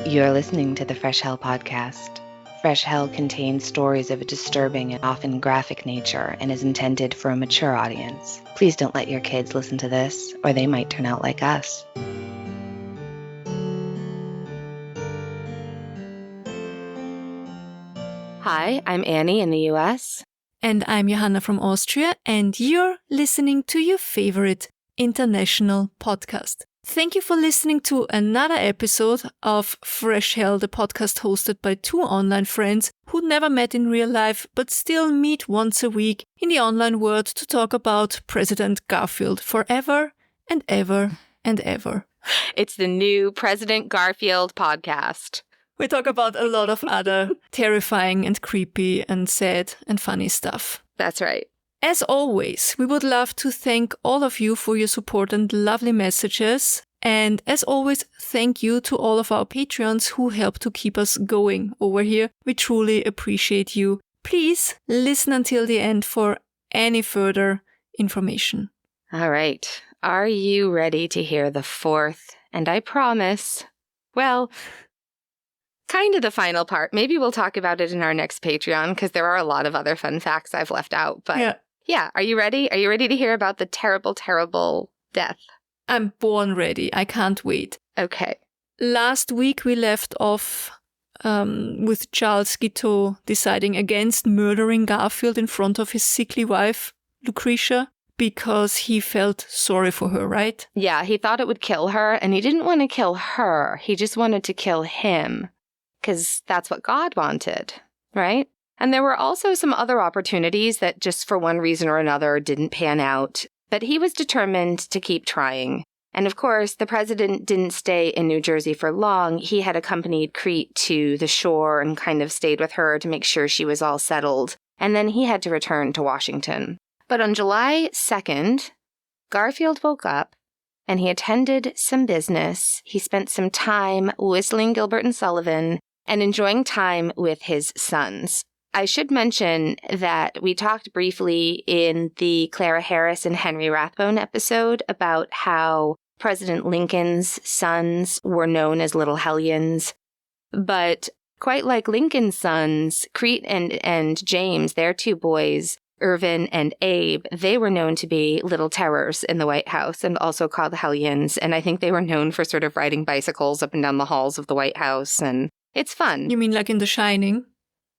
You're listening to the Fresh Hell podcast. Fresh Hell contains stories of a disturbing and often graphic nature and is intended for a mature audience. Please don't let your kids listen to this, or they might turn out like us. Hi, I'm Annie in the US. And I'm Johanna from Austria, and you're listening to your favorite international podcast. Thank you for listening to another episode of Fresh Hell, the podcast hosted by two online friends who never met in real life but still meet once a week in the online world to talk about President Garfield forever and ever and ever. It's the new President Garfield podcast. We talk about a lot of other terrifying and creepy and sad and funny stuff. That's right. As always, we would love to thank all of you for your support and lovely messages. And as always, thank you to all of our Patreons who help to keep us going over here. We truly appreciate you. Please listen until the end for any further information. All right. Are you ready to hear the fourth, and I promise, well, kind of the final part. Maybe we'll talk about it in our next Patreon because there are a lot of other fun facts I've left out. But yeah, are you ready? Are you ready to hear about the terrible, terrible death? I'm born ready. I can't wait. Okay. Last week we left off with Charles Guiteau deciding against murdering Garfield in front of his sickly wife, Lucretia, because he felt sorry for her, right? Yeah, he thought it would kill her, and he didn't want to kill her. He just wanted to kill him. Because that's what God wanted, right? And there were also some other opportunities that just for one reason or another didn't pan out. But he was determined to keep trying. And of course, the president didn't stay in New Jersey for long. He had accompanied Crete to the shore and kind of stayed with her to make sure she was all settled. And then he had to return to Washington. But on July 2nd, Garfield woke up and he attended some business. He spent some time whistling Gilbert and Sullivan and enjoying time with his sons. I should mention that we talked briefly in the Clara Harris and Henry Rathbone episode about how President Lincoln's sons were known as little hellions. But quite like Lincoln's sons, Crete and James, their two boys, Irvin and Abe, they were known to be little terrors in the White House and also called hellions. And I think they were known for sort of riding bicycles up and down the halls of the White House. And it's fun. You mean like in The Shining?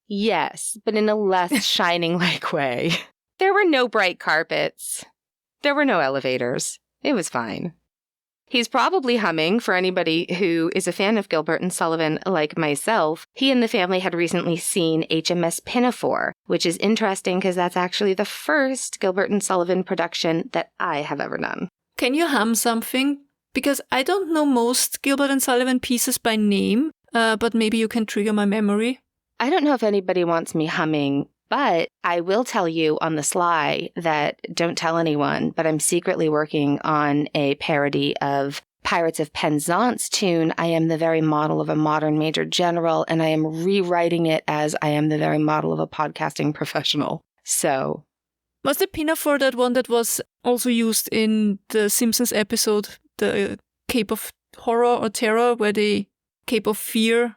Yes, but in a less shining-like way. There were no bright carpets. There were no elevators. It was fine. He's probably humming, for anybody who is a fan of Gilbert and Sullivan like myself. He and the family had recently seen HMS Pinafore, which is interesting because that's actually the first Gilbert and Sullivan production that I have ever done. Can you hum something? Because I don't know most Gilbert and Sullivan pieces by name, but maybe you can trigger my memory. I don't know if anybody wants me humming, but I will tell you on the sly that don't tell anyone, but I'm secretly working on a parody of Pirates of Penzance tune, I Am the Very Model of a Modern Major General, and I am rewriting it as I Am the Very Model of a Podcasting Professional. So. Was the Pinafore that one that was also used in the Simpsons episode, the Cape of Horror or Terror, where the Cape of Fear?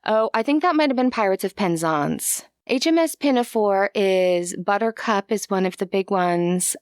Oh, I think that might have been Pirates of Penzance. HMS Pinafore is Buttercup is one of the big ones.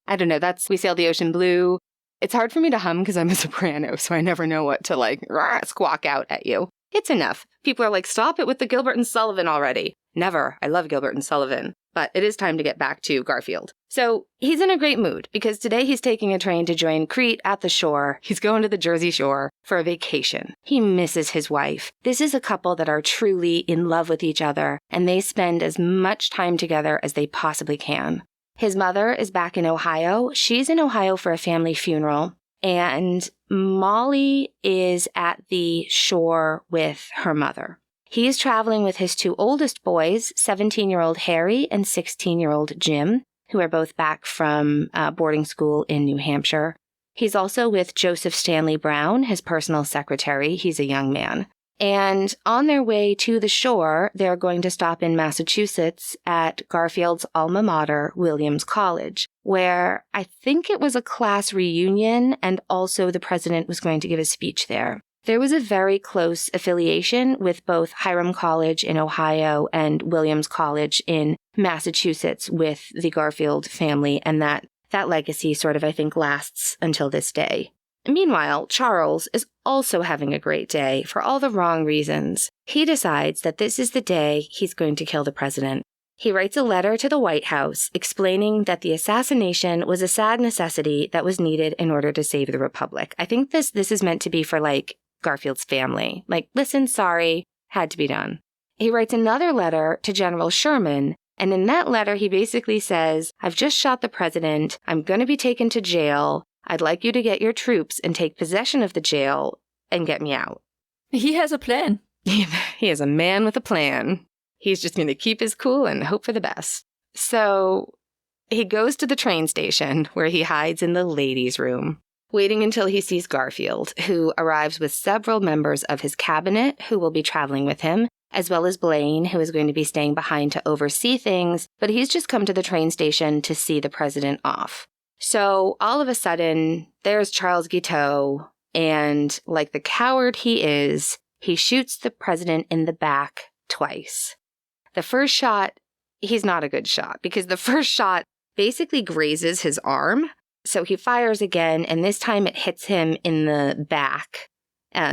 I don't know. That's We Sailed the Ocean Blue. It's hard for me to hum because I'm a soprano, so I never know what to squawk out at you. It's enough. People are like, stop it with the Gilbert and Sullivan already. Never. I love Gilbert and Sullivan. But it is time to get back to Garfield. So he's in a great mood because today he's taking a train to join Crete at the shore. He's going to the Jersey Shore for a vacation. He misses his wife. This is a couple that are truly in love with each other, and they spend as much time together as they possibly can. His mother is back in Ohio. She's in Ohio for a family funeral. And Molly is at the shore with her mother. He is traveling with his two oldest boys, 17-year-old Harry and 16-year-old Jim, who are both back from boarding school in New Hampshire. He's also with Joseph Stanley Brown, his personal secretary. He's a young man. And on their way to the shore, they're going to stop in Massachusetts at Garfield's alma mater, Williams College, where I think it was a class reunion, and also the president was going to give a speech there. There was a very close affiliation with both Hiram College in Ohio and Williams College in Massachusetts with the Garfield family, and that legacy sort of, I think, lasts until this day. Meanwhile, Charles is also having a great day for all the wrong reasons. He decides that this is the day he's going to kill the president. He writes a letter to the White House explaining that the assassination was a sad necessity that was needed in order to save the Republic. I think this is meant to be for, like, Garfield's family. Like, listen, sorry, had to be done. He writes another letter to General Sherman, and in that letter he basically says, I've just shot the president, I'm going to be taken to jail, I'd like you to get your troops and take possession of the jail and get me out. He has a plan. He is a man with a plan. He's just going to keep his cool and hope for the best. So he goes to the train station where he hides in the ladies' room, waiting until he sees Garfield, who arrives with several members of his cabinet who will be traveling with him, as well as Blaine, who is going to be staying behind to oversee things, but he's just come to the train station to see the president off. So all of a sudden, there's Charles Guiteau, and like the coward he is, he shoots the president in the back twice. The first shot, he's not a good shot, because the first shot basically grazes his arm. So he fires again, and this time it hits him in the back,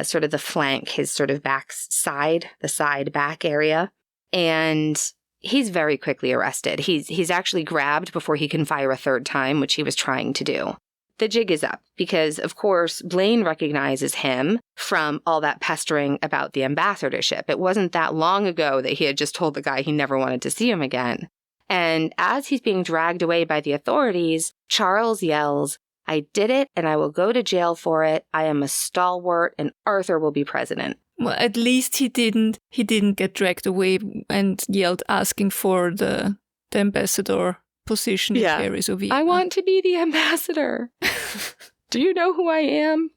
sort of the flank, his sort of back side, the side back area. And he's very quickly arrested. He's actually grabbed before he can fire a third time, which he was trying to do. The jig is up because, of course, Blaine recognizes him from all that pestering about the ambassadorship. It wasn't that long ago that he had just told the guy he never wanted to see him again. And as he's being dragged away by the authorities, Charles yells, I did it and I will go to jail for it. I am a stalwart and Arthur will be president. Well, at least he didn't get dragged away and yelled asking for the ambassador position he carries over. I want to be the ambassador. Do you know who I am?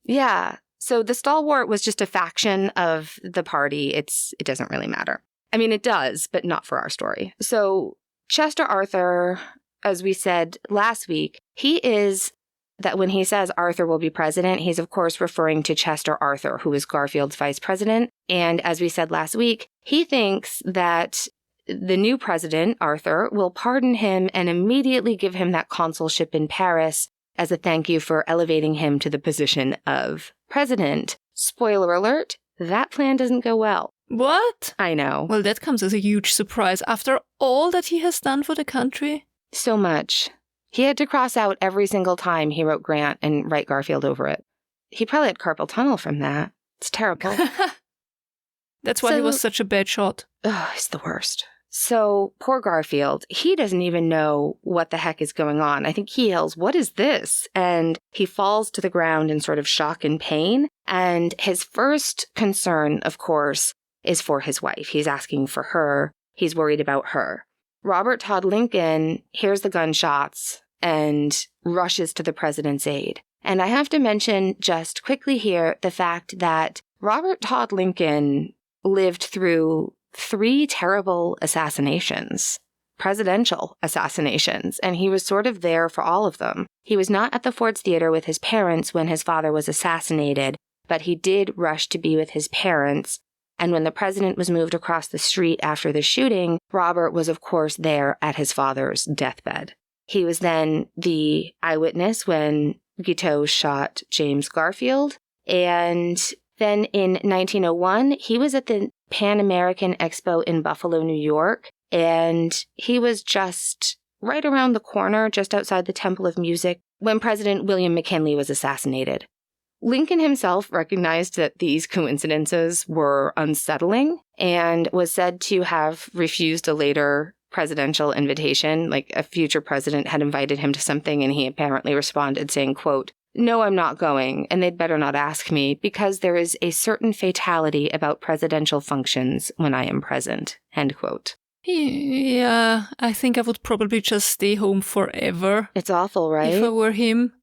Yeah. So the stalwart was just a faction of the party. It doesn't really matter. I mean, it does, but not for our story. So Chester Arthur, as we said last week, he is that when he says Arthur will be president, he's of course referring to Chester Arthur, who is Garfield's vice president. And as we said last week, he thinks that the new president, Arthur, will pardon him and immediately give him that consulship in Paris as a thank you for elevating him to the position of president. Spoiler alert, that plan doesn't go well. What? I know. Well, that comes as a huge surprise after all that he has done for the country. So much. He had to cross out every single time he wrote Grant and write Garfield over it. He probably had carpal tunnel from that. It's terrible. That's why he was such a bad shot. Oh, he's the worst. So poor Garfield, he doesn't even know what the heck is going on. I think he yells, what is this? And he falls to the ground in sort of shock and pain. And his first concern, of course, is for his wife. He's asking for her. He's worried about her. Robert Todd Lincoln hears the gunshots and rushes to the president's aid. And I have to mention just quickly here the fact that Robert Todd Lincoln lived through 3 terrible assassinations, presidential assassinations, and he was sort of there for all of them. He was not at the Ford's Theater with his parents when his father was assassinated, but he did rush to be with his parents. And when the president was moved across the street after the shooting, Robert was, of course, there at his father's deathbed. He was then the eyewitness when Guiteau shot James Garfield. And then in 1901, he was at the Pan American Expo in Buffalo, New York. And he was just right around the corner, just outside the Temple of Music, when President William McKinley was assassinated. Lincoln himself recognized that these coincidences were unsettling and was said to have refused a later presidential invitation. Like a future president had invited him to something and he apparently responded saying, quote, "No, I'm not going, and they'd better not ask me because there is a certain fatality about presidential functions when I am present," end quote. Yeah, I think I would probably just stay home forever. It's awful, right? If I were him.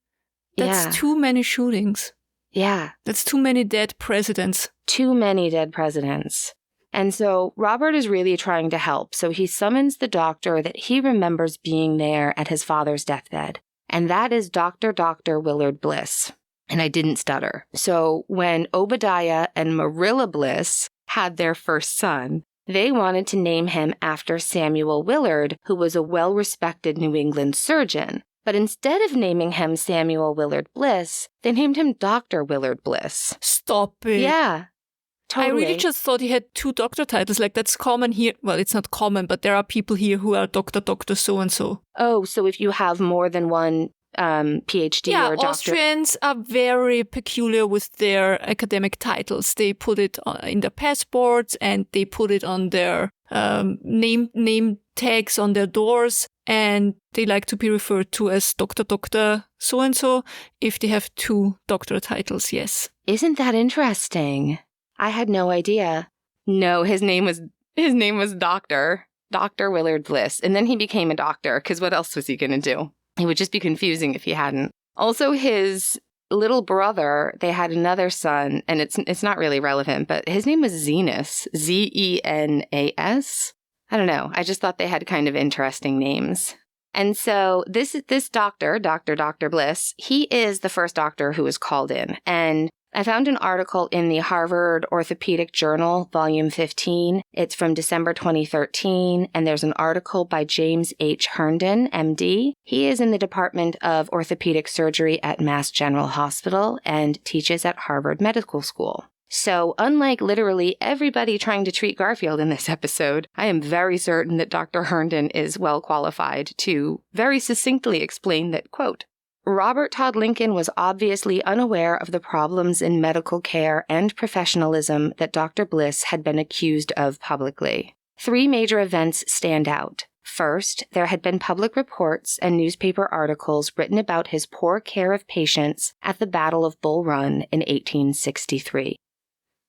That's Yeah. too many shootings. Yeah. That's too many dead presidents. Too many dead presidents. And so Robert is really trying to help. So he summons the doctor that he remembers being there at his father's deathbed. And that is Dr. Willard Bliss. And I didn't stutter. So when Obadiah and Marilla Bliss had their first son, they wanted to name him after Samuel Willard, who was a well-respected New England surgeon. But instead of naming him Samuel Willard Bliss, they named him Dr. Willard Bliss. Stop it. Yeah. Totally. I really just thought he had 2 doctor titles. Like, that's common here. Well, it's not common, but there are people here who are doctor so-and-so. Oh, so if you have more than one PhD or doctor. Austrians are very peculiar with their academic titles. They put it in their passports and they put it on their name tags on their doors. And they like to be referred to as Dr. so-and-so if they have 2 doctor titles, yes. Isn't that interesting? I had no idea. No, his name was Dr. Willard Bliss. And then he became a doctor, because what else was he going to do? It would just be confusing if he hadn't. Also, his little brother, they had another son, and it's not really relevant, but his name was Zenas, Zenas. I don't know. I just thought they had kind of interesting names. And so this doctor, Dr. Bliss, he is the first doctor who was called in. And I found an article in the Harvard Orthopedic Journal, Volume 15. It's from December 2013, and there's an article by James H. Herndon, MD. He is in the Department of Orthopedic Surgery at Mass General Hospital and teaches at Harvard Medical School. So, unlike literally everybody trying to treat Garfield in this episode, I am very certain that Dr. Herndon is well qualified to very succinctly explain that, quote, Robert Todd Lincoln was obviously unaware of the problems in medical care and professionalism that Dr. Bliss had been accused of publicly. 3 major events stand out. First, there had been public reports and newspaper articles written about his poor care of patients at the Battle of Bull Run in 1863.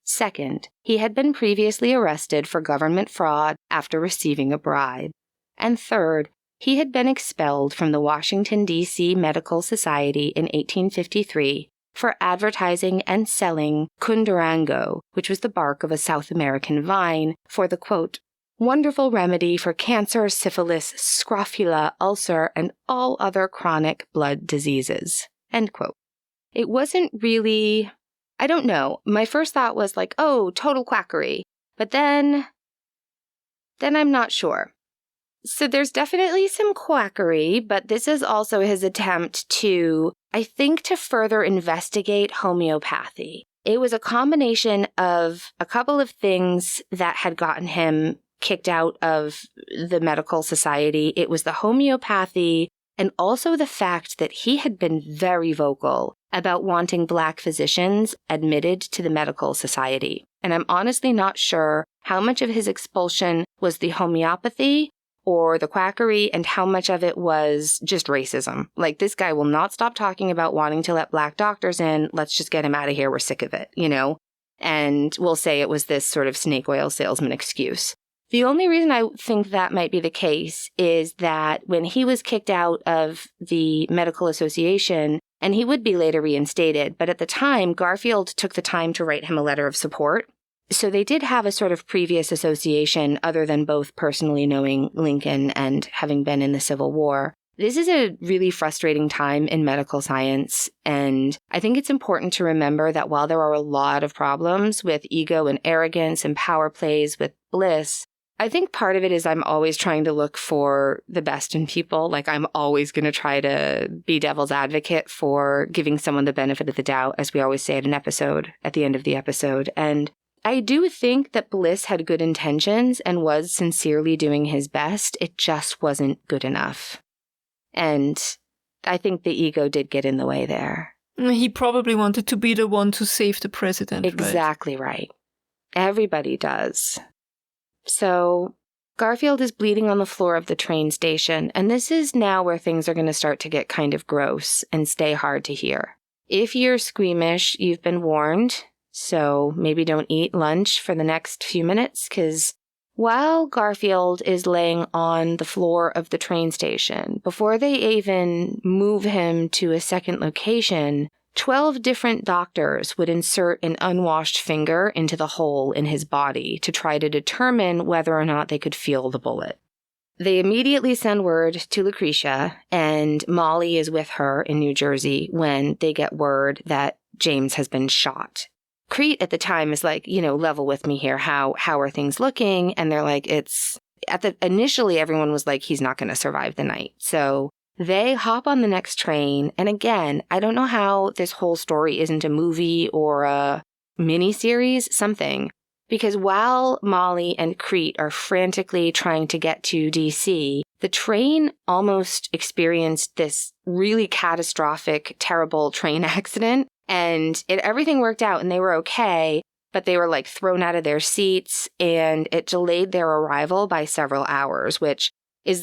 Second, he had been previously arrested for government fraud after receiving a bribe. And third, he had been expelled from the Washington, D.C. Medical Society in 1853 for advertising and selling cundurango, which was the bark of a South American vine, for the, quote, wonderful remedy for cancer, syphilis, scrofula, ulcer, and all other chronic blood diseases, end quote. It wasn't really, I don't know. My first thought was like, oh, total quackery. But then I'm not sure. So there's definitely some quackery, but this is also his attempt to, I think, to further investigate homeopathy. It was a combination of a couple of things that had gotten him kicked out of the medical society. It was the homeopathy and also the fact that he had been very vocal about wanting Black physicians admitted to the medical society. And I'm honestly not sure how much of his expulsion was the homeopathy or the quackery and how much of it was just racism. Like, this guy will not stop talking about wanting to let Black doctors in. Let's just get him out of here. We're sick of it, you know? And we'll say it was this sort of snake oil salesman excuse. The only reason I think that might be the case is that when he was kicked out of the medical association, and he would be later reinstated, but at the time, Garfield took the time to write him a letter of support. So they did have a sort of previous association other than both personally knowing Lincoln and having been in the Civil War. This is a really frustrating time in medical science, and I think it's important to remember that while there are a lot of problems with ego and arrogance and power plays with Bliss, I think part of it is I'm always trying to look for the best in people. Like, I'm always going to try to be devil's advocate for giving someone the benefit of the doubt, as we always say at the end of the episode. And I do think that Bliss had good intentions and was sincerely doing his best. It just wasn't good enough. And I think the ego did get in the way there. He probably wanted to be the one to save the president. Exactly right. Everybody does. So Garfield is bleeding on the floor of the train station, and this is now where things are going to start to get kind of gross and stay hard to hear. If you're squeamish, you've been warned. So maybe don't eat lunch for the next few minutes, because while Garfield is laying on the floor of the train station, before they even move him to a second location, 12 different doctors would insert an unwashed finger into the hole in his body to try to determine whether or not they could feel the bullet. They immediately send word to Lucretia, and Molly is with her in New Jersey when they get word that James has been shot. Crete at the time is like, level with me here. How are things looking? And they're like, initially everyone was like, he's not going to survive the night. So they hop on the next train. And again, I don't know how this whole story isn't a movie or a miniseries, something. Because while Molly and Crete are frantically trying to get to DC, the train almost experienced this really catastrophic, terrible train accident. And everything worked out and they were okay, but they were like thrown out of their seats and it delayed their arrival by several hours, which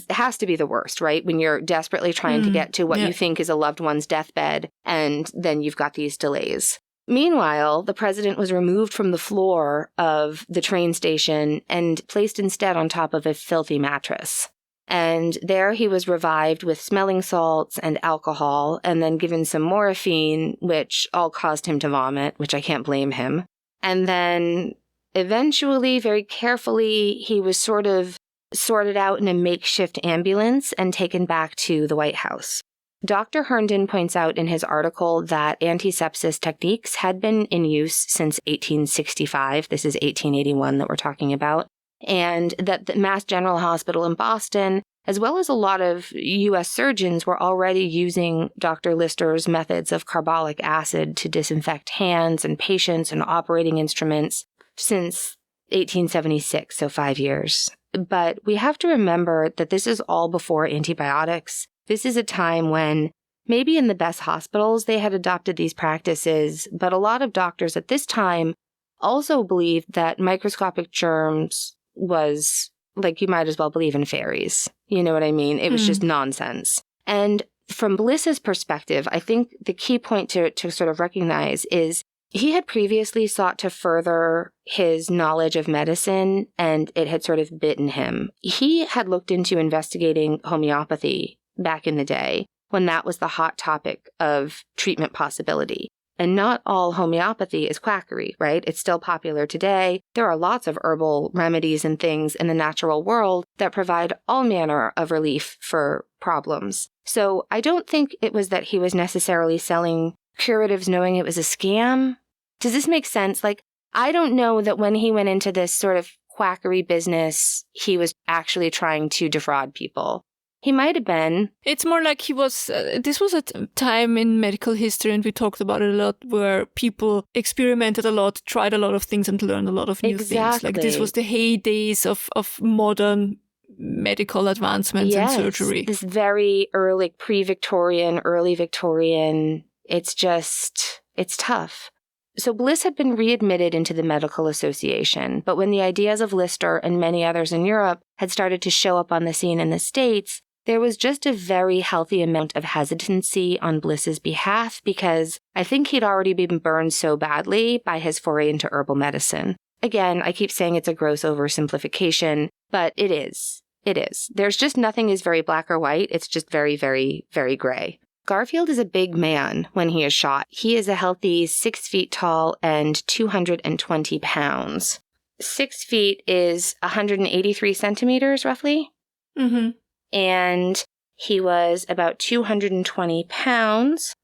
has to be the worst, right? When you're desperately trying to get to what you think is a loved one's deathbed and then you've got these delays. Meanwhile, the president was removed from the floor of the train station and placed instead on top of a filthy mattress. And there he was revived with smelling salts and alcohol and then given some morphine, which all caused him to vomit, which I can't blame him. And then eventually, very carefully, he was sort of sorted out in a makeshift ambulance and taken back to the White House. Dr. Herndon points out in his article that antisepsis techniques had been in use since 1865. This is 1881 that we're talking about. And that the Mass General Hospital in Boston, as well as a lot of U.S. surgeons, were already using Dr. Lister's methods of carbolic acid to disinfect hands and patients and operating instruments since 1876, so 5 years. But we have to remember that this is all before antibiotics. This is a time when maybe in the best hospitals they had adopted these practices, but a lot of doctors at this time also believed that microscopic germs was like you might as well believe in fairies. You know what I mean? It was just nonsense. And from Bliss's perspective, I think the key point to sort of recognize is he had previously sought to further his knowledge of medicine, and it had sort of bitten him. He had looked into investigating homeopathy back in the day when that was the hot topic of treatment possibility. And not all homeopathy is quackery, right? It's still popular today. There are lots of herbal remedies and things in the natural world that provide all manner of relief for problems. So I don't think it was that he was necessarily selling curatives knowing it was a scam. Does this make sense? Like, I don't know that when he went into this sort of quackery business, he was actually trying to defraud people. He might have been. It's more like he was, this was a time in medical history, and we talked about it a lot, where people experimented a lot, tried a lot of things, and learned a lot of new things. Like this was the heydays of modern medical advancements and surgery. This very early, pre-Victorian, early Victorian, it's tough. So Bliss had been readmitted into the Medical Association, but when the ideas of Lister and many others in Europe had started to show up on the scene in the States, there was just a very healthy amount of hesitancy on Bliss's behalf because I think he'd already been burned so badly by his foray into herbal medicine. Again, I keep saying it's a gross oversimplification, but it is. It is. There's just nothing is very black or white. It's just very, very, very gray. Garfield is a big man when he is shot. He is a healthy 6 feet tall and 220 pounds. 6 feet is 183 centimeters, roughly. Mm-hmm. And he was about 220 pounds,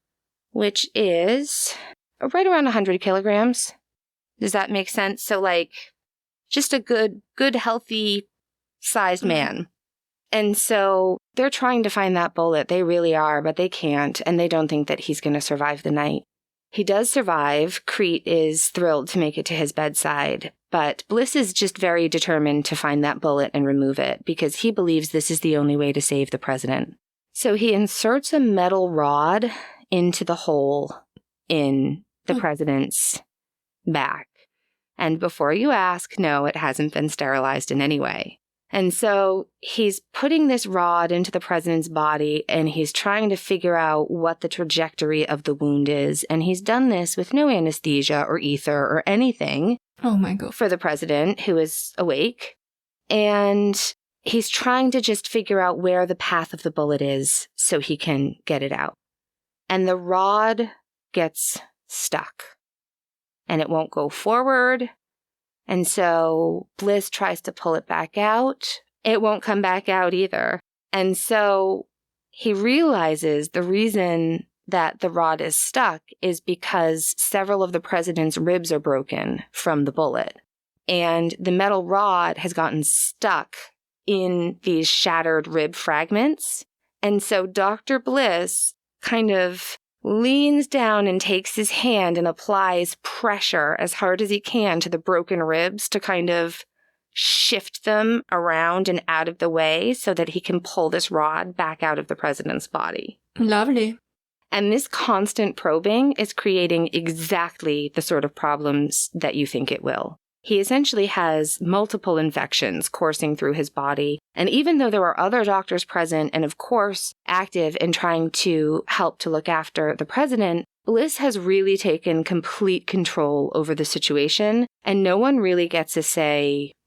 which is right around 100 kilograms. Does that make sense? So, like, just a good, healthy sized man. And so they're trying to find that bullet. They really are, but they can't. And they don't think that he's going to survive the night. He does survive. Crete is thrilled to make it to his bedside. But Bliss is just very determined to find that bullet and remove it because he believes this is the only way to save the president. So he inserts a metal rod into the hole in the president's back. And before you ask, no, it hasn't been sterilized in any way. And so he's putting this rod into the president's body and he's trying to figure out what the trajectory of the wound is. And he's done this with no anesthesia or ether or anything. Oh my God. For the president who is awake. And he's trying to just figure out where the path of the bullet is so he can get it out. And the rod gets stuck and it won't go forward. And so Bliss tries to pull it back out. It won't come back out either. And so he realizes the reason that the rod is stuck is because several of the president's ribs are broken from the bullet. And the metal rod has gotten stuck in these shattered rib fragments. And so Dr. Bliss kind of leans down and takes his hand and applies pressure as hard as he can to the broken ribs to kind of shift them around and out of the way so that he can pull this rod back out of the president's body. Lovely. And this constant probing is creating exactly the sort of problems that you think it will. He essentially has multiple infections coursing through his body. And even though there are other doctors present and, of course, active in trying to help to look after the president, Bliss has really taken complete control over the situation, and no one really gets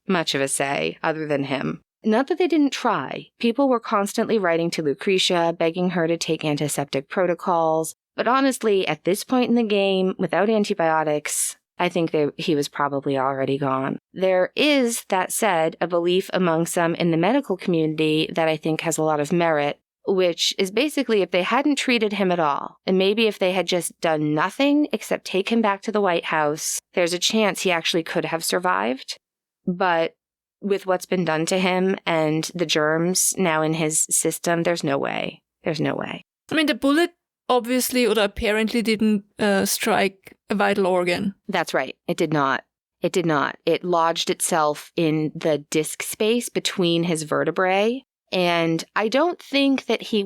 much of a say other than him. Not that they didn't try. People were constantly writing to Lucretia, begging her to take antiseptic protocols. But honestly, at this point in the game, without antibiotics, I think he was probably already gone. There is, that said, a belief among some in the medical community that I think has a lot of merit, which is basically if they hadn't treated him at all, and maybe if they had just done nothing except take him back to the White House, there's a chance he actually could have survived. But with what's been done to him and the germs now in his system, there's no way. There's no way. I mean, the bullet obviously or apparently didn't strike a vital organ. That's right. It did not. It did not. It lodged itself in the disc space between his vertebrae. And I don't think that he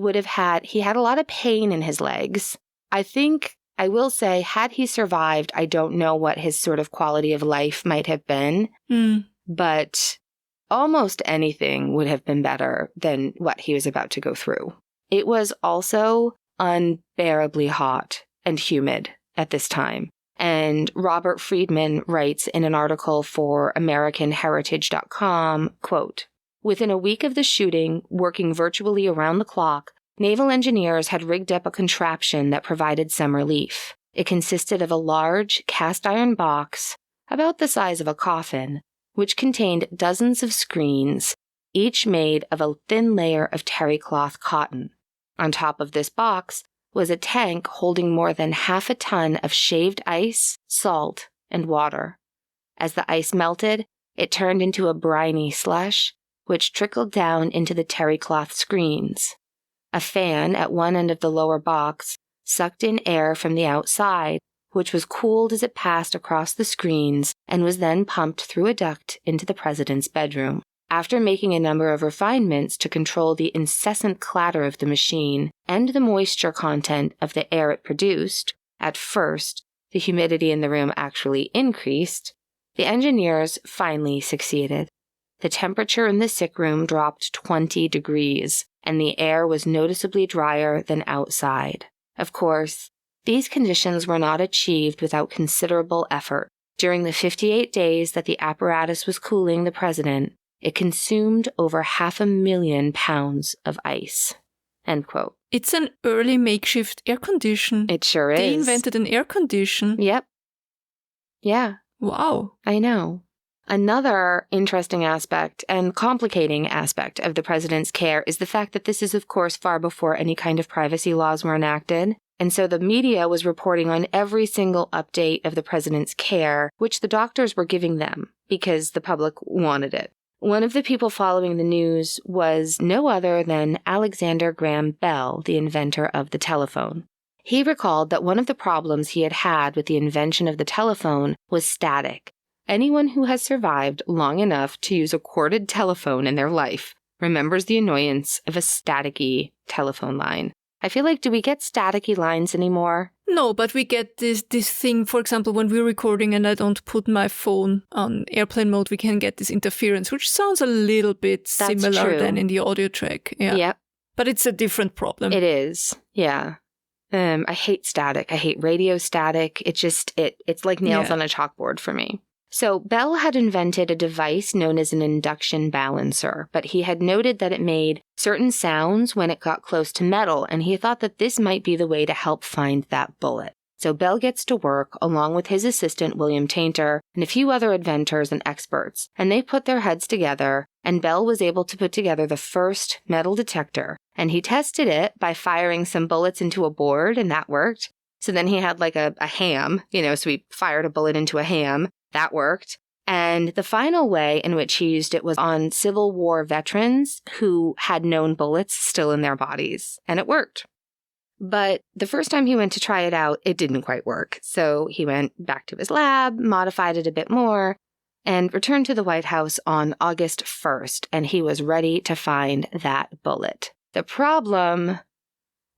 had a lot of pain in his legs. I will say, had he survived, I don't know what his sort of quality of life might have been. But almost anything would have been better than what he was about to go through. It was also unbearably hot and humid at this time. And Robert Friedman writes in an article for AmericanHeritage.com, quote, "Within a week of the shooting, working virtually around the clock, naval engineers had rigged up a contraption that provided some relief. It consisted of a large cast iron box, about the size of a coffin, which contained dozens of screens, each made of a thin layer of terry cloth cotton. On top of this box was a tank holding more than half a ton of shaved ice, salt, and water. As the ice melted, it turned into a briny slush, which trickled down into the terry cloth screens. A fan at one end of the lower box sucked in air from the outside, which was cooled as it passed across the screens and was then pumped through a duct into the president's bedroom. After making a number of refinements to control the incessant clatter of the machine and the moisture content of the air it produced, at first, the humidity in the room actually increased, the engineers finally succeeded. The temperature in the sick room dropped 20 degrees, and the air was noticeably drier than outside. Of course, these conditions were not achieved without considerable effort. During the 58 days that the apparatus was cooling the president, it consumed over 500,000 pounds of ice." End quote. It's an early makeshift air condition. It sure is. They invented an air condition. Yep. Yeah. Wow. I know. Another interesting aspect and complicating aspect of the president's care is the fact that this is, of course, far before any kind of privacy laws were enacted. And so the media was reporting on every single update of the president's care, which the doctors were giving them because the public wanted it. One of the people following the news was no other than Alexander Graham Bell, the inventor of the telephone. He recalled that one of the problems he had had with the invention of the telephone was static. Anyone who has survived long enough to use a corded telephone in their life remembers the annoyance of a staticky telephone line. I feel like, do we get staticky lines anymore? No, but we get this thing, for example, when we're recording and I don't put my phone on airplane mode, we can get this interference, which sounds a little bit similar than in the audio track. Yeah. Yep. But it's a different problem. It is. Yeah. I hate static. I hate radio static. It's like nails on a chalkboard for me. So Bell had invented a device known as an induction balancer, but he had noted that it made certain sounds when it got close to metal, and he thought that this might be the way to help find that bullet. So Bell gets to work along with his assistant, William Tainter, and a few other inventors and experts, and they put their heads together, and Bell was able to put together the first metal detector, and he tested it by firing some bullets into a board, and that worked. So then he had like a ham, so he fired a bullet into a ham. That worked. And the final way in which he used it was on Civil War veterans who had known bullets still in their bodies, and it worked. But the first time he went to try it out, it didn't quite work. So he went back to his lab, modified it a bit more, and returned to the White House on August 1st, and he was ready to find that bullet. The problem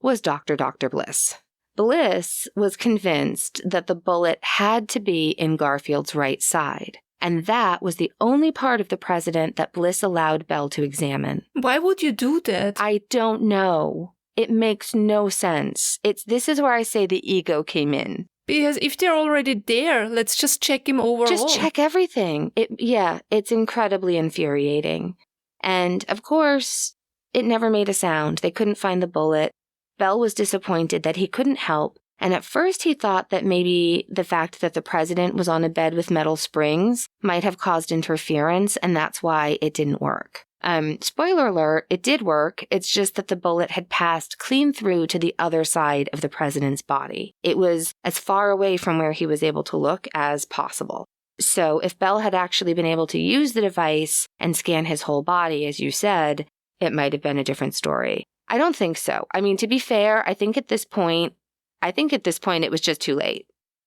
was Dr. Bliss. Bliss was convinced that the bullet had to be in Garfield's right side, and that was the only part of the president that Bliss allowed Bell to examine. Why would you do that? I don't know. It makes no sense. This is where I say the ego came in. Because if they're already there, let's just check him overall. Just check everything. It's incredibly infuriating. And of course, it never made a sound. They couldn't find the bullet. Bell was disappointed that he couldn't help. And at first he thought that maybe the fact that the president was on a bed with metal springs might have caused interference, and that's why it didn't work. Spoiler alert, it did work. It's just that the bullet had passed clean through to the other side of the president's body. It was as far away from where he was able to look as possible. So if Bell had actually been able to use the device and scan his whole body, as you said, it might have been a different story. I don't think so. I mean, to be fair, I think at this point it was just too late.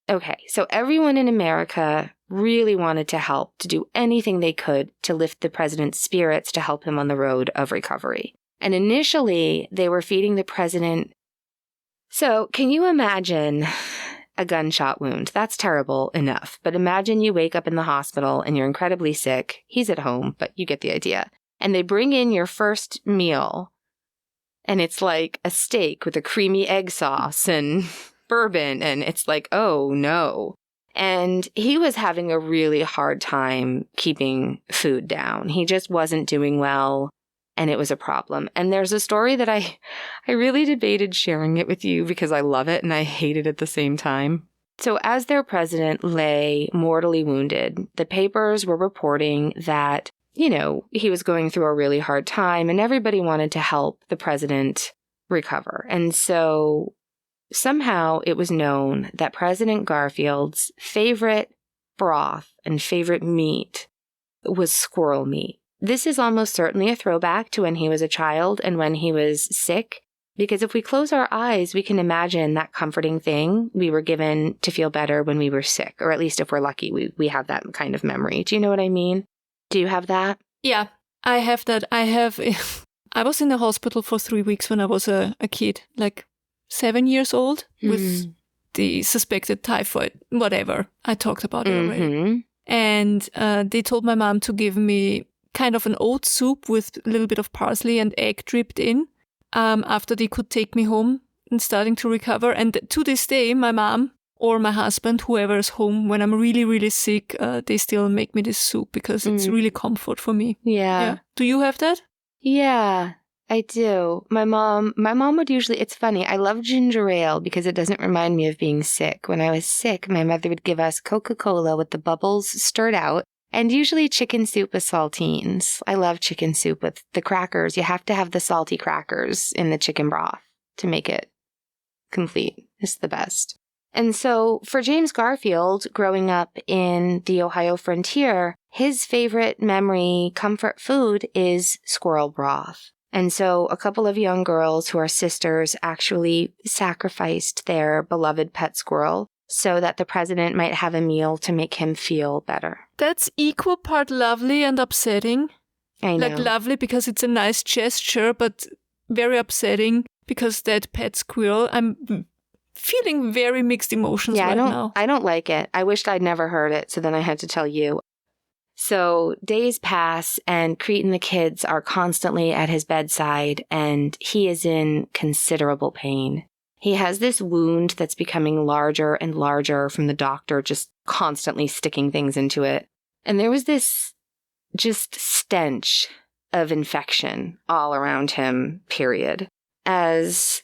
Okay, so everyone in America really wanted to help, to do anything they could to lift the president's spirits to help him on the road of recovery. And initially, they were feeding the president. So can you imagine a gunshot wound? That's terrible enough. But imagine you wake up in the hospital and you're incredibly sick. He's at home, but you get the idea. And they bring in your first meal, and it's like a steak with a creamy egg sauce and bourbon, and it's like, oh no. And he was having a really hard time keeping food down. He just wasn't doing well, and it was a problem. And there's a story that I really debated sharing it with you because I love it and I hate it at the same time. So as their president lay mortally wounded, the papers were reporting that, he was going through a really hard time and everybody wanted to help the president recover. And so somehow it was known that President Garfield's favorite broth and favorite meat was squirrel meat. This is almost certainly a throwback to when he was a child and when he was sick, because if we close our eyes, we can imagine that comforting thing we were given to feel better when we were sick, or at least if we're lucky, we have that kind of memory. Do you know what I mean? Do you have that? Yeah, I have that. I was in the hospital for 3 weeks when I was a kid, like 7 years old, with the suspected typhoid, whatever. I talked about it already. And they told my mom to give me kind of an oat soup with a little bit of parsley and egg dripped in after they could take me home and starting to recover. And to this day, my mom or my husband, whoever's home, when I'm really, really sick, they still make me this soup because it's really comfort for me. Yeah. Do you have that? Yeah, I do. My mom would usually, it's funny, I love ginger ale because it doesn't remind me of being sick. When I was sick, my mother would give us Coca-Cola with the bubbles stirred out, and usually chicken soup with saltines. I love chicken soup with the crackers. You have to have the salty crackers in the chicken broth to make it complete. It's the best. And so for James Garfield, growing up in the Ohio frontier, his favorite memory comfort food is squirrel broth. And so a couple of young girls who are sisters actually sacrificed their beloved pet squirrel so that the president might have a meal to make him feel better. That's equal part lovely and upsetting. I know. Like lovely because it's a nice gesture, but very upsetting because that pet squirrel, I'm feeling very mixed emotions now. I don't like it. I wished I'd never heard it, so then I had to tell you. So days pass, and Crete and the kids are constantly at his bedside, and he is in considerable pain. He has this wound that's becoming larger and larger from the doctor just constantly sticking things into it. And there was this just stench of infection all around him, period. As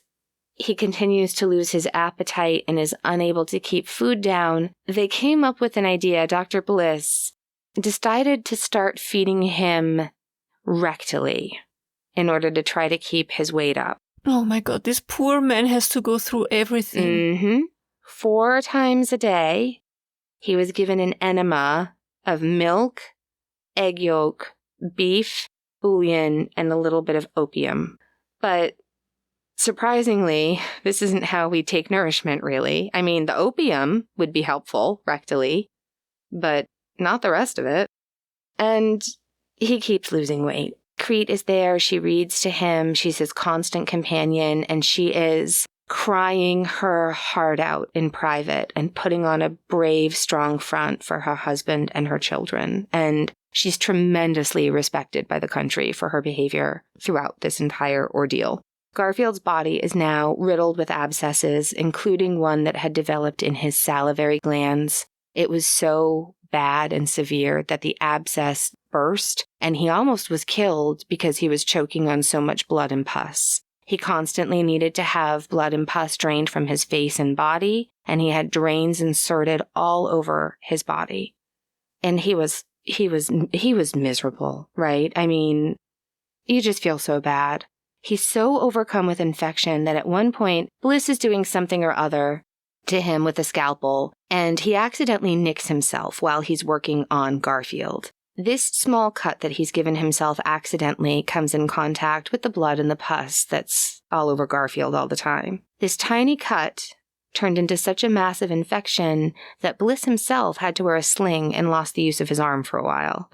he continues to lose his appetite and is unable to keep food down, they came up with an idea. Dr. Bliss decided to start feeding him rectally in order to try to keep his weight up. Oh my God, this poor man has to go through everything. 4 times a day, he was given an enema of milk, egg yolk, beef, bouillon, and a little bit of opium. But surprisingly, this isn't how we take nourishment, really. I mean, the opium would be helpful rectally, but not the rest of it. And he keeps losing weight. Crete is there. She reads to him. She's his constant companion, and she is crying her heart out in private and putting on a brave, strong front for her husband and her children. And she's tremendously respected by the country for her behavior throughout this entire ordeal. Garfield's body is now riddled with abscesses, including one that had developed in his salivary glands. It was so bad and severe that the abscess burst, and he almost was killed because he was choking on so much blood and pus. He constantly needed to have blood and pus drained from his face and body, and he had drains inserted all over his body. And he was miserable, right? I mean, you just feel so bad. He's so overcome with infection that at one point, Bliss is doing something or other to him with a scalpel, and he accidentally nicks himself while he's working on Garfield. This small cut that he's given himself accidentally comes in contact with the blood and the pus that's all over Garfield all the time. This tiny cut turned into such a massive infection that Bliss himself had to wear a sling and lost the use of his arm for a while.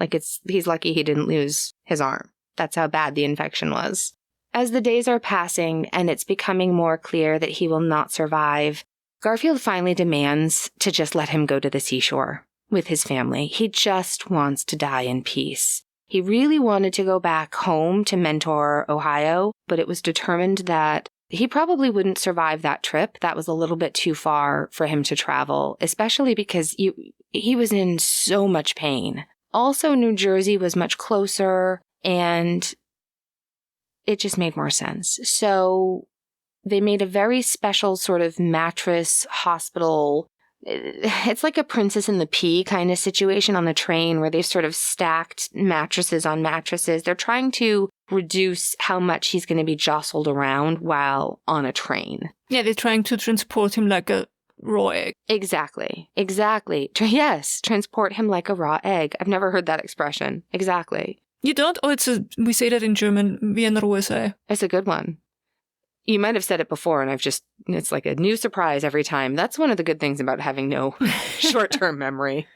He's lucky he didn't lose his arm. That's how bad the infection was. As the days are passing and it's becoming more clear that he will not survive, Garfield finally demands to just let him go to the seashore with his family. He just wants to die in peace. He really wanted to go back home to Mentor, Ohio, but it was determined that he probably wouldn't survive that trip. That was a little bit too far for him to travel, especially because he was in so much pain. Also, New Jersey was much closer, and it just made more sense. So they made a very special sort of mattress hospital. It's like a Princess and the Pea kind of situation on the train where they've sort of stacked mattresses on mattresses. They're trying to reduce how much he's going to be jostled around while on a train. Yeah, they're trying to transport him like a raw egg. Exactly. Yes, transport him like a raw egg. I've never heard that expression. Exactly. You don't? Oh, we say that in German, wie ein rohes Ei. It's a good one. You might have said it before, and it's like a new surprise every time. That's one of the good things about having no short-term memory.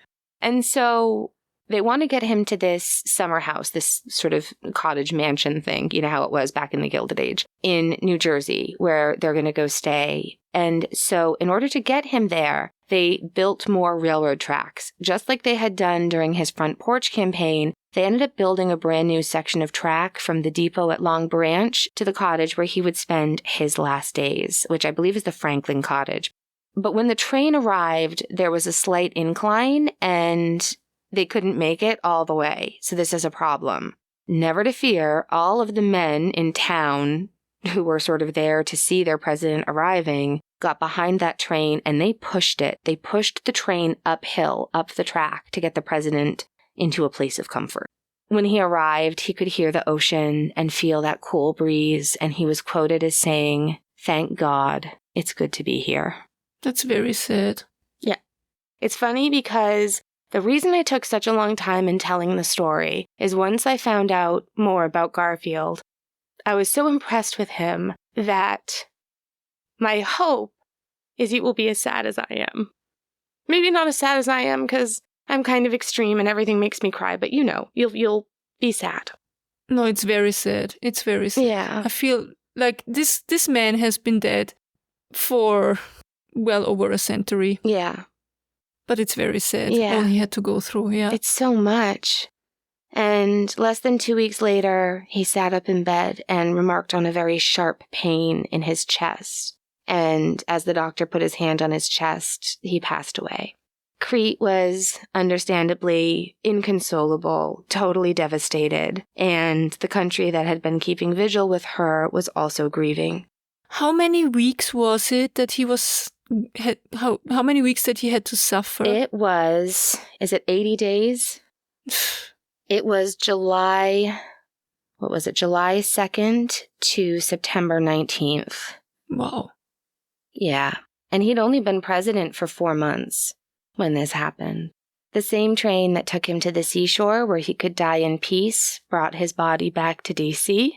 And so they want to get him to this summer house, this sort of cottage mansion thing, you know how it was back in the Gilded Age, in New Jersey, where they're going to go stay. And so in order to get him there, they built more railroad tracks. Just like they had done during his front porch campaign, they ended up building a brand new section of track from the depot at Long Branch to the cottage where he would spend his last days, which I believe is the Franklin cottage. But when the train arrived, there was a slight incline and they couldn't make it all the way. So this is a problem. Never to fear, all of the men in town who were sort of there to see their president arriving got behind that train and they pushed it. They pushed the train uphill, up the track to get the president into a place of comfort. When he arrived, he could hear the ocean and feel that cool breeze, and he was quoted as saying, "Thank God, it's good to be here." That's very sad. Yeah. It's funny because the reason I took such a long time in telling the story is once I found out more about Garfield, I was so impressed with him that my hope is he will be as sad as I am. Maybe not as sad as I am because I'm kind of extreme and everything makes me cry, but you'll be sad. No, it's very sad. It's very sad. Yeah. I feel like this man has been dead for well over a century. Yeah. But it's very sad. Yeah. All he had to go through, yeah. It's so much. And less than 2 weeks later, he sat up in bed and remarked on a very sharp pain in his chest. And as the doctor put his hand on his chest, he passed away. Crete was understandably inconsolable, totally devastated, and the country that had been keeping vigil with her was also grieving. How many weeks was it that he was... How many weeks that he had to suffer? It was... Is it 80 days? It was July... What was it? July 2nd to September 19th. Wow. Yeah. And he'd only been president for 4 months when this happened. The same train that took him to the seashore where he could die in peace brought his body back to D.C.,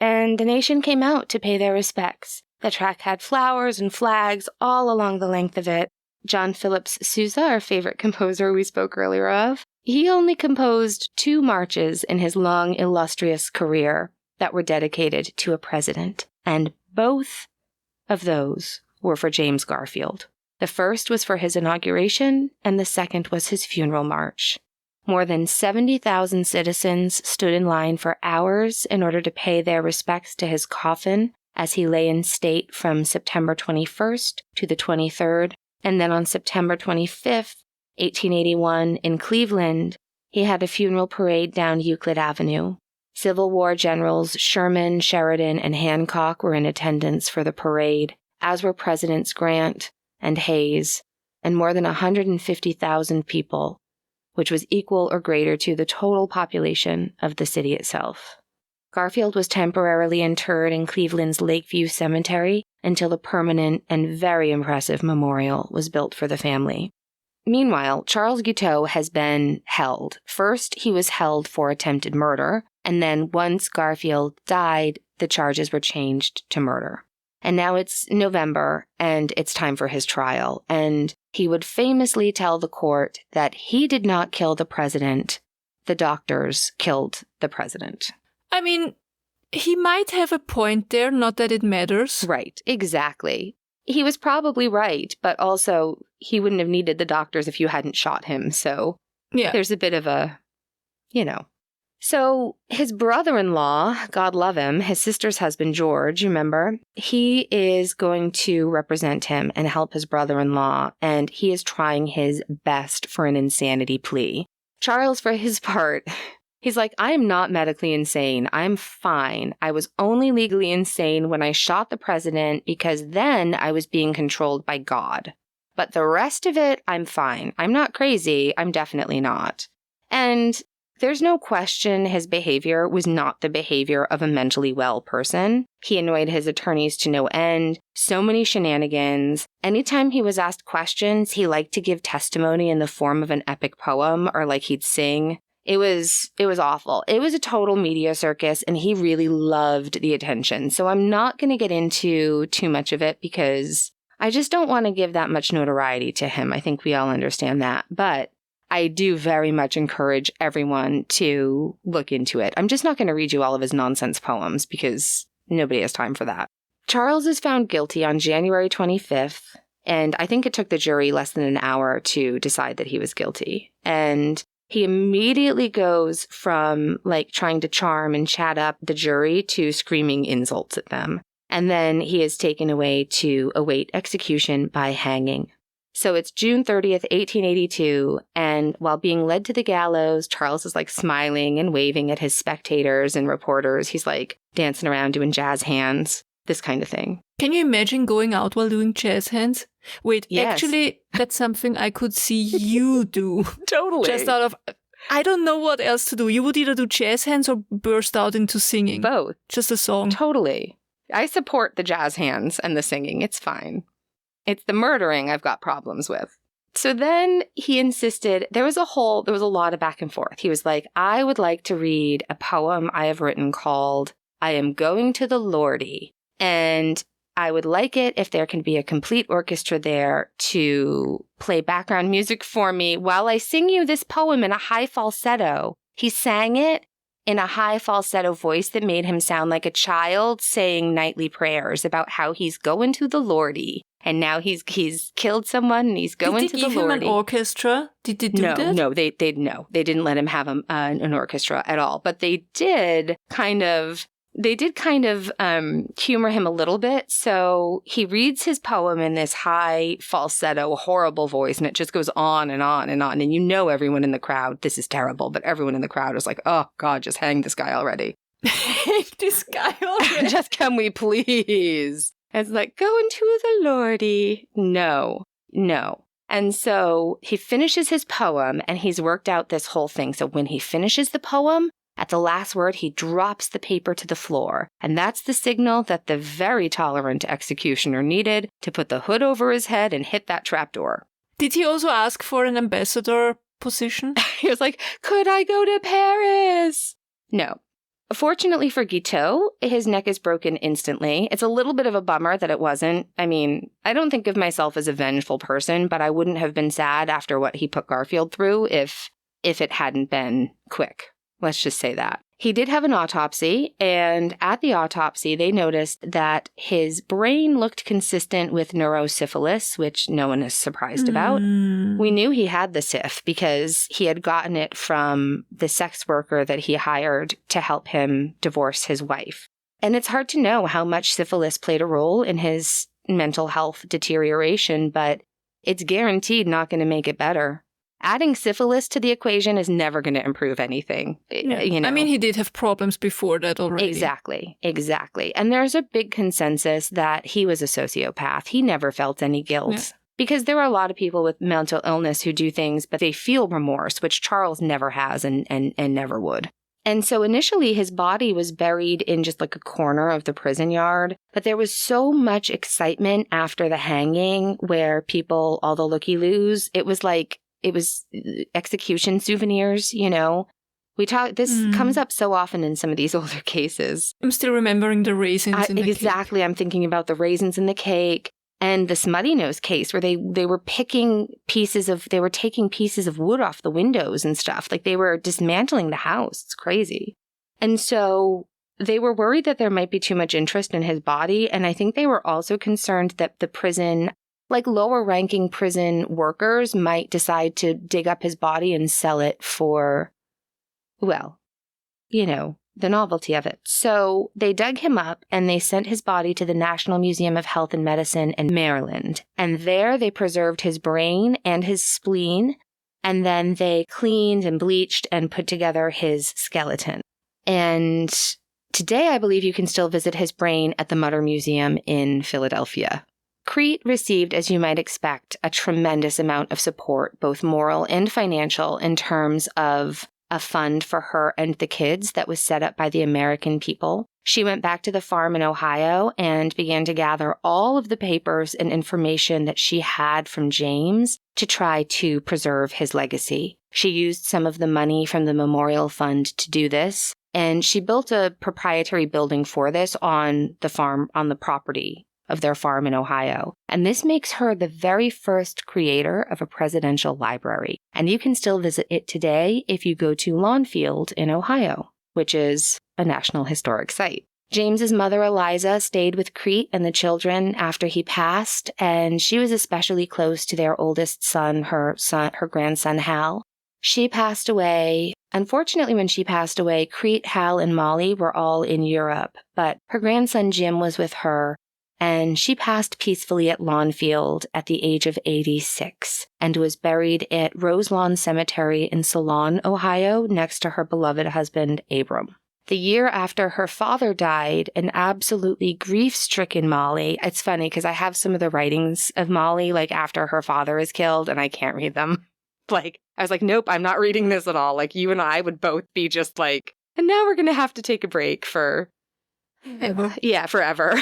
and the nation came out to pay their respects. The track had flowers and flags all along the length of it. John Phillips Sousa, our favorite composer we spoke earlier of, he only composed 2 marches in his long, illustrious career that were dedicated to a president, and both of those were for James Garfield. The first was for his inauguration, and the second was his funeral march. More than 70,000 citizens stood in line for hours in order to pay their respects to his coffin as he lay in state from September 21st to the 23rd. And then on September 25th, 1881, in Cleveland, he had a funeral parade down Euclid Avenue. Civil War generals Sherman, Sheridan, and Hancock were in attendance for the parade, as were Presidents Grant and Hayes, and more than 150,000 people, which was equal or greater to the total population of the city itself. Garfield was temporarily interred in Cleveland's Lakeview Cemetery until a permanent and very impressive memorial was built for the family. Meanwhile, Charles Guiteau has been held. First, he was held for attempted murder, and then once Garfield died, the charges were changed to murder. And now it's November, and it's time for his trial, and he would famously tell the court that he did not kill the president. The doctors killed the president. I mean, he might have a point there, not that it matters. Right, exactly. He was probably right, but also he wouldn't have needed the doctors if you hadn't shot him, so yeah. There's a bit of a, So his brother-in-law, God love him, his sister's husband, George, remember? He is going to represent him and help his brother-in-law, and he is trying his best for an insanity plea. Charles, for his part, he's like, I am not medically insane. I'm fine. I was only legally insane when I shot the president because then I was being controlled by God. But the rest of it, I'm fine. I'm not crazy. I'm definitely not. And there's no question his behavior was not the behavior of a mentally well person. He annoyed his attorneys to no end, so many shenanigans. Anytime he was asked questions, he liked to give testimony in the form of an epic poem or like he'd sing. It was awful. It was a total media circus, and he really loved the attention. So I'm not going to get into too much of it because I just don't want to give that much notoriety to him. I think we all understand that. But I do very much encourage everyone to look into it. I'm just not going to read you all of his nonsense poems because nobody has time for that. Charles is found guilty on January 25th, and I think it took the jury less than an hour to decide that he was guilty. And he immediately goes from trying to charm and chat up the jury to screaming insults at them. And then he is taken away to await execution by hanging. So it's June 30th, 1882, and while being led to the gallows, Charles is smiling and waving at his spectators and reporters. He's dancing around doing jazz hands, this kind of thing. Can you imagine going out while doing jazz hands? Wait, yes. Actually, that's something I could see you do. Totally. Just out of, I don't know what else to do. You would either do jazz hands or burst out into singing. Both. Just a song. Totally. I support the jazz hands and the singing. It's fine. It's the murdering I've got problems with. So then he insisted, there was a lot of back and forth. He was like, I would like to read a poem I have written called I Am Going to the Lordy. And I would like it if there can be a complete orchestra there to play background music for me while I sing you this poem in a high falsetto. He sang it in a high falsetto voice that made him sound like a child saying nightly prayers about how he's going to the Lordy. And now he's killed someone and he's going to the Lordy. Did they give him an orchestra? Did they do that? No, they didn't let him have an orchestra at all. But they did kind of humor him a little bit. So he reads his poem in this high falsetto, horrible voice, and it just goes on and on and on. And everyone in the crowd, this is terrible, but everyone in the crowd is like, oh God, just hang this guy already. This guy already. Just can we please? It's like, go into the Lordy. No. And so he finishes his poem and he's worked out this whole thing. So when he finishes the poem, at the last word, he drops the paper to the floor. And that's the signal that the very tolerant executioner needed to put the hood over his head and hit that trapdoor. Did he also ask for an ambassador position? He was like, could I go to Paris? No. Fortunately for Guiteau, his neck is broken instantly. It's a little bit of a bummer that it wasn't. I mean, I don't think of myself as a vengeful person, but I wouldn't have been sad after what he put Garfield through if it hadn't been quick. Let's just say that. He did have an autopsy, and at the autopsy, they noticed that his brain looked consistent with neurosyphilis, which no one is surprised about. We knew he had the syph because he had gotten it from the sex worker that he hired to help him divorce his wife. And it's hard to know how much syphilis played a role in his mental health deterioration, but it's guaranteed not going to make it better. Adding syphilis to the equation is never going to improve anything. Yeah. You know? I mean, he did have problems before that already. Exactly. And there's a big consensus that he was a sociopath. He never felt any guilt. Yeah. Because there are a lot of people with mental illness who do things, but they feel remorse, which Charles never has and never would. And so initially his body was buried in just like a corner of the prison yard. But there was so much excitement after the hanging where people, all the looky-loos, it was execution souvenirs, you know. This comes up so often in some of these older cases. I'm still remembering the raisins in the cake. Exactly. I'm thinking about the raisins in the cake and the Smutty Nose case where they were taking pieces of wood off the windows and stuff. Like they were dismantling the house. It's crazy. And so they were worried that there might be too much interest in his body. And I think they were also concerned that the prison, like lower-ranking prison workers, might decide to dig up his body and sell it for, well, you know, the novelty of it. So they dug him up and they sent his body to the National Museum of Health and Medicine in Maryland. And there they preserved his brain and his spleen. And then they cleaned and bleached and put together his skeleton. And today I believe you can still visit his brain at the Mutter Museum in Philadelphia. Crete received, as you might expect, a tremendous amount of support, both moral and financial, in terms of a fund for her and the kids that was set up by the American people. She went back to the farm in Ohio and began to gather all of the papers and information that she had from James to try to preserve his legacy. She used some of the money from the memorial fund to do this, and she built a proprietary building for this on the farm, on the property of their farm in Ohio. And this makes her the very first creator of a presidential library. And you can still visit it today if you go to Lawnfield in Ohio, which is a National Historic Site. James's mother, Eliza, stayed with Crete and the children after he passed, and she was especially close to their oldest son, her grandson, Hal. She passed away. Unfortunately, when she passed away, Crete, Hal, and Molly were all in Europe, but her grandson, Jim, was with her. And she passed peacefully at Lawnfield at the age of 86 and was buried at Roselawn Cemetery in Solon, Ohio, next to her beloved husband, Abram. The year after her father died, an absolutely grief-stricken Molly, it's funny because I have some of the writings of Molly, like after her father is killed, and I can't read them. Like, I was like, nope, I'm not reading this at all. Like, you and I would both be just like, and now we're going to have to take a break for... Ever. Yeah, forever.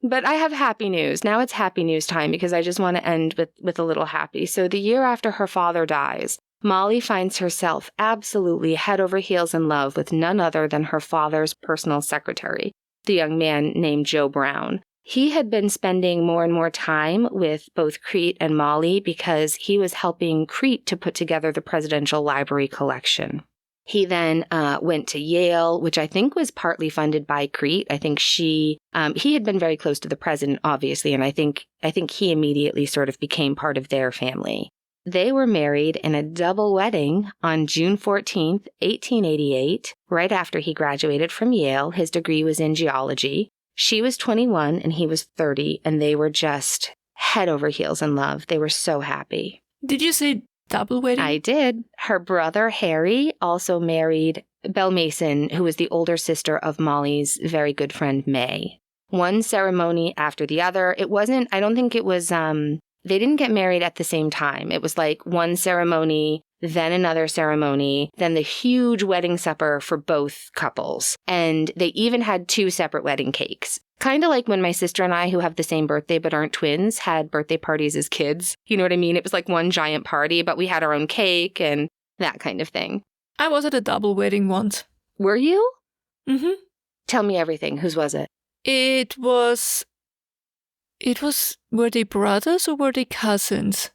But I have happy news. Now it's happy news time because I just want to end with a little happy. So the year after her father dies, Molly finds herself absolutely head over heels in love with none other than her father's personal secretary, the young man named Joe Brown. He had been spending more and more time with both Crete and Molly because he was helping Crete to put together the Presidential Library collection. He then went to Yale, which I think was partly funded by Crete. I think he had been very close to the president, obviously, and I think he immediately sort of became part of their family. They were married in a double wedding on June 14th, 1888, right after he graduated from Yale. His degree was in geology. She was 21 and he was 30, and they were just head over heels in love. They were so happy. Did you say double wedding? I did. Her brother, Harry, also married Belle Mason, who was the older sister of Molly's very good friend May. One ceremony after the other. I don't think it was, they didn't get married at the same time. It was like one ceremony, then another ceremony, then the huge wedding supper for both couples. And they even had 2 separate wedding cakes. Kind of like when my sister and I, who have the same birthday but aren't twins, had birthday parties as kids. You know what I mean? It was like one giant party, but we had our own cake and that kind of thing. I was at a double wedding once. Were you? Mm-hmm. Tell me everything. Whose was it? It was, were they brothers or were they cousins?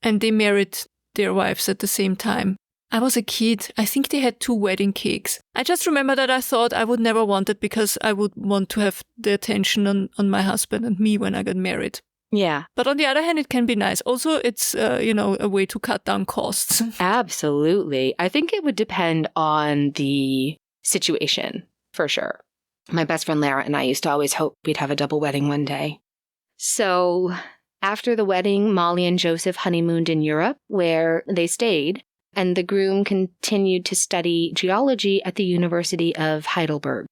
And they married their wives at the same time. I was a kid. I think they had 2 wedding cakes. I just remember that I thought I would never want it because I would want to have the attention on my husband and me when I got married. Yeah. But on the other hand, it can be nice. Also, it's, a way to cut down costs. Absolutely. I think it would depend on the situation, for sure. My best friend Lara and I used to always hope we'd have a double wedding one day. So after the wedding, Molly and Joseph honeymooned in Europe, where they stayed, and the groom continued to study geology at the University of Heidelberg.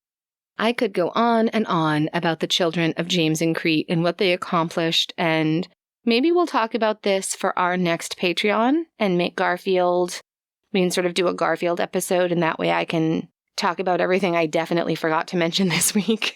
I could go on and on about the children of James and Crete and what they accomplished, and maybe we'll talk about this for our next Patreon and make Garfield, we can sort of do a Garfield episode, and that way I can talk about everything I definitely forgot to mention this week.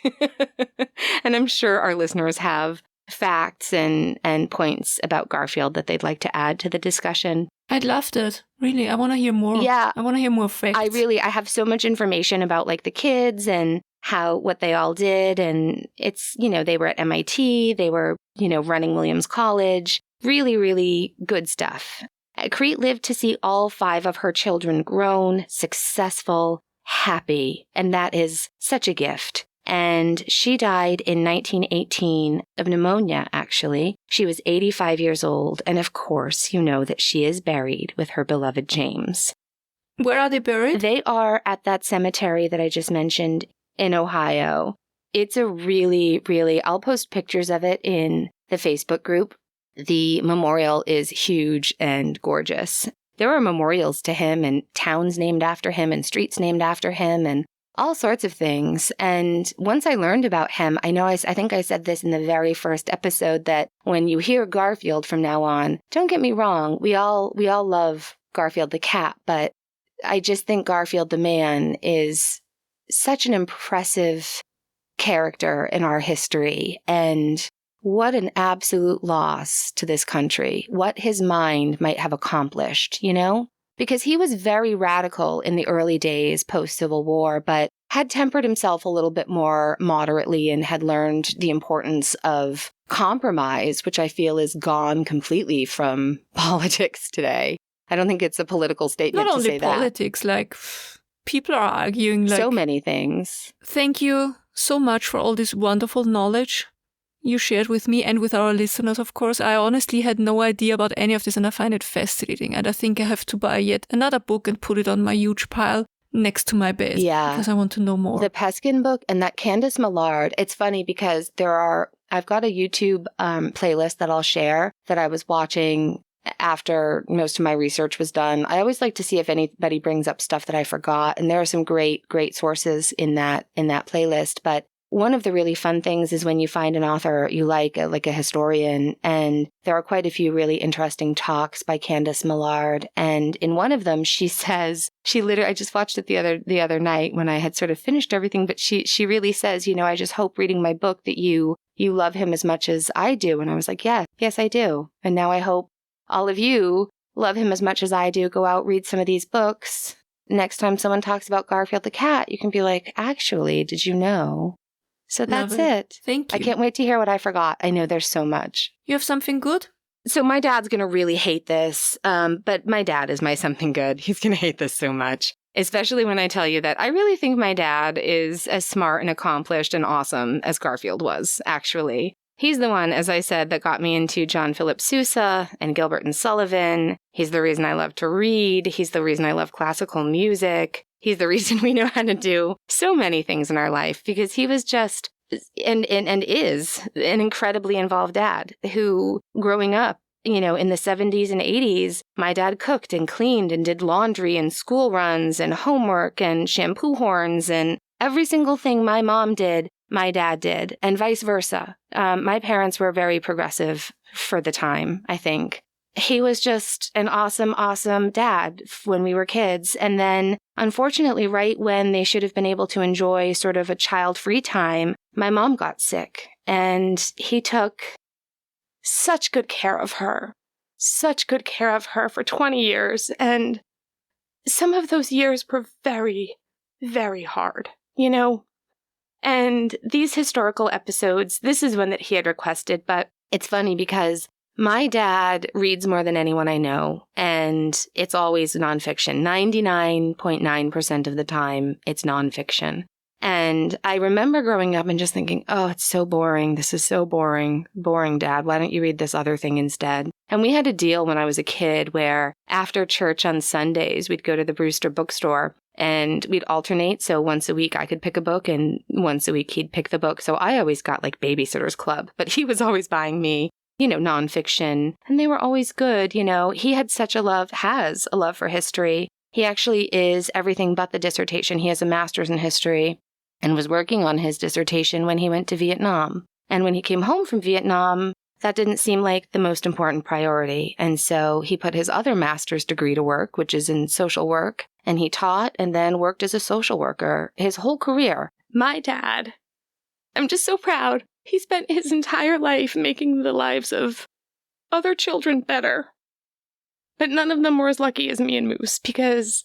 And I'm sure our listeners have facts and points about Garfield that they'd like to add to the discussion. I'd love that. Really, I want to hear more. Yeah. I want to hear more facts. I have so much information about like the kids and what they all did. And it's, they were at MIT, they were, running Williams College. Really, really good stuff. Crete lived to see all 5 of her children grown, successful, happy. And that is such a gift. And she died in 1918 of pneumonia, actually. She was 85 years old. And of course, you know that she is buried with her beloved James. Where are they buried? They are at that cemetery that I just mentioned in Ohio. It's a really, really, I'll post pictures of it in the Facebook group. The memorial is huge and gorgeous. There are memorials to him and towns named after him and streets named after him and all sorts of things. And once I learned about him, I think I said this in the very first episode, that when you hear Garfield from now on, don't get me wrong, we all love Garfield the cat, but I just think Garfield the man is such an impressive character in our history. And what an absolute loss to this country, what his mind might have accomplished, Because he was very radical in the early days post-Civil War, but had tempered himself a little bit more moderately and had learned the importance of compromise, which I feel is gone completely from politics today. I don't think it's a political statement to say that. Not only politics, like people are arguing like so many things. Thank you so much for all this wonderful knowledge you shared with me and with our listeners, of course. I honestly had no idea about any of this, and I find it fascinating. And I think I have to buy yet another book and put it on my huge pile next to my bed. Yeah. Because I want to know more. The Peskin book and that Candace Millard, it's funny because I've got a YouTube playlist that I'll share that I was watching after most of my research was done. I always like to see if anybody brings up stuff that I forgot. And there are some great, great sources in that playlist. But one of the really fun things is when you find an author you like a historian, and there are quite a few really interesting talks by Candace Millard. And in one of them, she says, I just watched it the other night when I had sort of finished everything, but she really says, I just hope reading my book that you love him as much as I do. And I was like, yes, I do. And now I hope all of you love him as much as I do. Go out, read some of these books. Next time someone talks about Garfield the cat, you can be like, actually, did you know? So that's it. Thank you. I can't wait to hear what I forgot. I know there's so much. You have something good? So my dad's going to really hate this, but my dad is my something good. He's going to hate this so much, especially when I tell you that I really think my dad is as smart and accomplished and awesome as Garfield was, actually. He's the one, as I said, that got me into John Philip Sousa and Gilbert and Sullivan. He's the reason I love to read. He's the reason I love classical music. He's the reason we know how to do so many things in our life, because he was just and is an incredibly involved dad who, growing up in the 70s and 80s, my dad cooked and cleaned and did laundry and school runs and homework and shampoo horns, and every single thing my mom did, my dad did, and vice versa. My parents were very progressive for the time, I think. He was just an awesome, awesome dad when we were kids. And then, unfortunately, right when they should have been able to enjoy sort of a child-free time, my mom got sick. And he took such good care of her for 20 years. And some of those years were very, very hard, And these historical episodes, this is one that he had requested, but it's funny because my dad reads more than anyone I know, and it's always nonfiction. 99.9% of the time, it's nonfiction. And I remember growing up and just thinking, oh, it's so boring. This is so boring. Boring, Dad. Why don't you read this other thing instead? And we had a deal when I was a kid where after church on Sundays, we'd go to the Brewster bookstore and we'd alternate. So once a week I could pick a book and once a week he'd pick the book. So I always got like Babysitter's Club, but he was always buying me nonfiction, and they were always good. He had has a love for history. He actually is everything but the dissertation. He has a master's in history and was working on his dissertation when he went to Vietnam. And when he came home from Vietnam, that didn't seem like the most important priority. And so he put his other master's degree to work, which is in social work, and he taught and then worked as a social worker his whole career. My dad, I'm just so proud. He spent his entire life making the lives of other children better. But none of them were as lucky as me and Moose because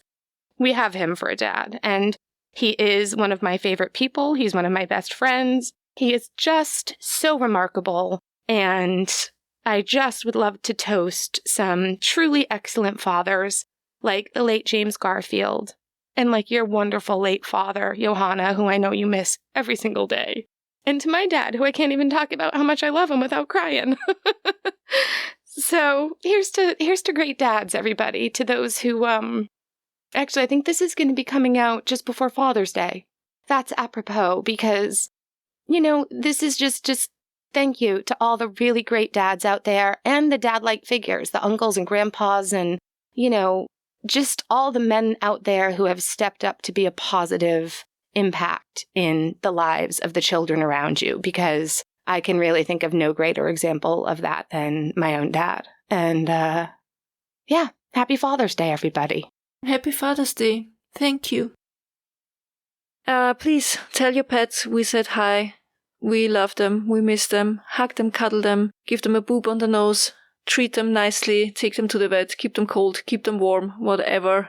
we have him for a dad. And he is one of my favorite people. He's one of my best friends. He is just so remarkable. And I just would love to toast some truly excellent fathers like the late James Garfield and like your wonderful late father, Johanna, who I know you miss every single day. And to my dad, who I can't even talk about how much I love him without crying. So here's to great dads, everybody. To those who, actually, I think this is going to be coming out just before Father's Day. That's apropos because, this is just thank you to all the really great dads out there and the dad-like figures, the uncles and grandpas and, just all the men out there who have stepped up to be a positive impact in the lives of the children around you, because I can really think of no greater example of that than my own dad. And happy Father's Day, everybody. Happy Father's Day. Thank you. Please tell your pets we said hi. We love them. We miss them. Hug them, cuddle them, give them a boob on the nose, treat them nicely, take them to the vet, keep them cold, keep them warm, whatever.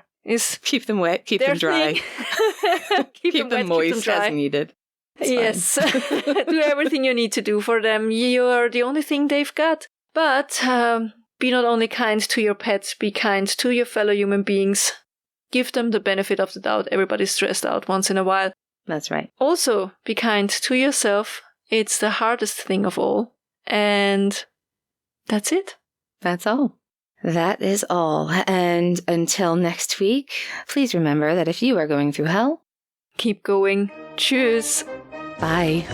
Keep them wet, keep them dry. keep them moist, keep them dry. as needed. Yes. Do everything you need to do for them. You are the only thing they've got. But be not only kind to your pets, be kind to your fellow human beings. Give them the benefit of the doubt. Everybody's stressed out once in a while. That's right. Also, be kind to yourself. It's the hardest thing of all. And that's it. That's all. That is all. And until next week, please remember that if you are going through hell, keep going. Tschüss. Bye.